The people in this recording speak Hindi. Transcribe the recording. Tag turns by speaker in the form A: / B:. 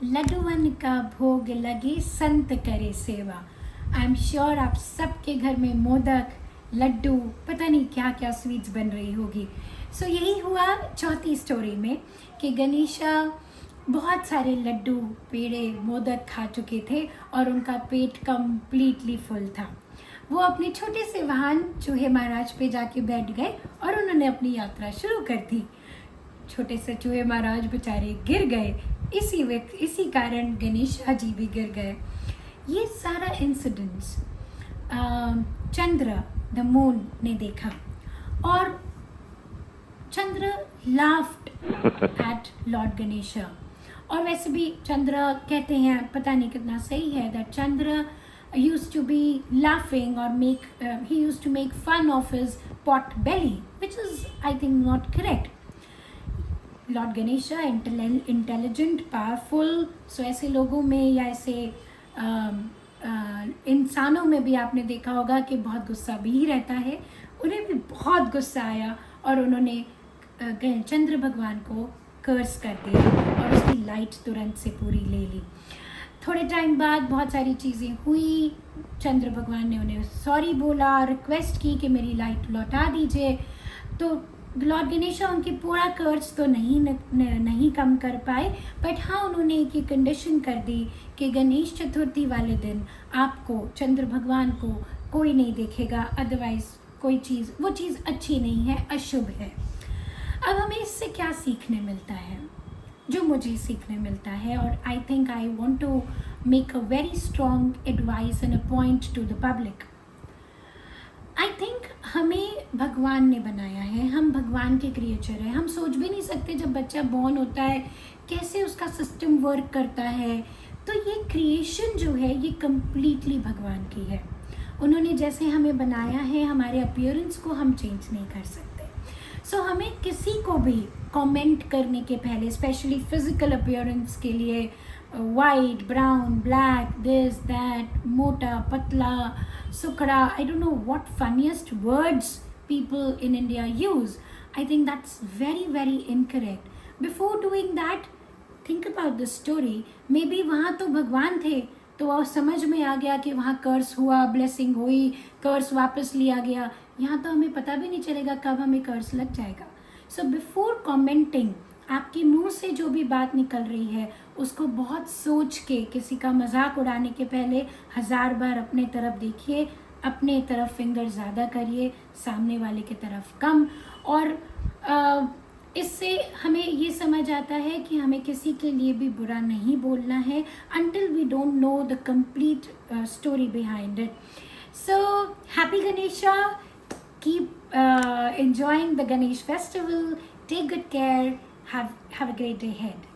A: लड्डूवन का भोग लगे संत करे सेवा। आई एम श्योर आप सबके घर में मोदक, लड्डू, पता नहीं क्या क्या स्वीट्स बन रही होगी। सो यही हुआ चौथी स्टोरी में कि गणेशा बहुत सारे लड्डू, पेड़े, मोदक खा चुके थे और उनका पेट कम्प्लीटली फुल था। वो अपने छोटे से वाहन चूहे महाराज पे जाके बैठ गए और उन्होंने अपनी यात्रा शुरू कर दी। छोटे से चूहे महाराज बेचारे गिर गए, इसी कारण गणेशा जी भी गिर गए। ये सारा इंसिडेंट्स चंद्र द मून ने देखा और चंद्र लाफ्ड एट लॉर्ड गणेशा। और वैसे भी चंद्र कहते हैं, पता नहीं कितना सही है, that Chandra used to be laughing or he used to make fun of his pot belly, which is I think not correct. Lord Ganesha intelligent, powerful, so ऐसे लोगों में या ऐसे इंसानों में भी आपने देखा होगा कि बहुत गुस्सा भी रहता है। उन्हें भी बहुत गुस्सा आया और उन्होंने चंद्र भगवान को कर्स कर दिया और उसकी लाइट तुरंत से पूरी ले ली। थोड़े टाइम बाद बहुत सारी चीज़ें हुई। चंद्र भगवान ने उन्हें सॉरी बोला, रिक्वेस्ट की कि मेरी लाइट लौटा दीजिए। तो लॉर्ड गणेशा उनकी पूरा कर्ज तो नहीं कम कर पाए, बट हाँ उन्होंने एक कंडीशन कर दी कि गणेश चतुर्थी वाले दिन आपको, चंद्र भगवान को कोई नहीं देखेगा, अदरवाइज वो चीज़ अच्छी नहीं है, अशुभ है। अब हमें इससे क्या सीखने मिलता है? जो मुझे सीखने मिलता है, और I think I want to make a very strong advice and a point to the public. I think हमें भगवान ने बनाया है, हम भगवान के क्रिएचर हैं। हम सोच भी नहीं सकते जब बच्चा बॉर्न होता है कैसे उसका सिस्टम वर्क करता है। तो ये क्रिएशन जो है ये कम्प्लीटली भगवान की है। उन्होंने जैसे हमें बनाया है, हमारे अपीयरेंस को हम चेंज नहीं कर सकते। सो हमें किसी को भी कमेंट करने के पहले, स्पेशली फिजिकल अपीयरेंस के लिए, white, brown, black, this that, मोटा, पतला, सुखड़ा, I don't know what funniest words people in India use. I think that's very very incorrect. Before doing that think about the story. May be वहाँ तो भगवान थे, तो वह समझ में आ गया कि वहाँ कर्स हुआ, ब्लेसिंग हुई, कर्स वापस लिया गया। यहाँ तो हमें पता भी नहीं चलेगा कब हमें कर्स लग जाएगा। सो बिफोर कमेंटिंग, आपके मुंह से जो भी बात निकल रही है उसको बहुत सोच के, किसी का मजाक उड़ाने के पहले 1000 बार अपने तरफ देखिए, अपने तरफ फिंगर ज़्यादा करिए, सामने वाले की तरफ कम। और इससे हमें ये समझ आता है कि हमें किसी के लिए भी बुरा नहीं बोलना है until we don't know the complete story behind it. So happy Ganesha, keep enjoying the Ganesh festival, take good care, have a great day ahead.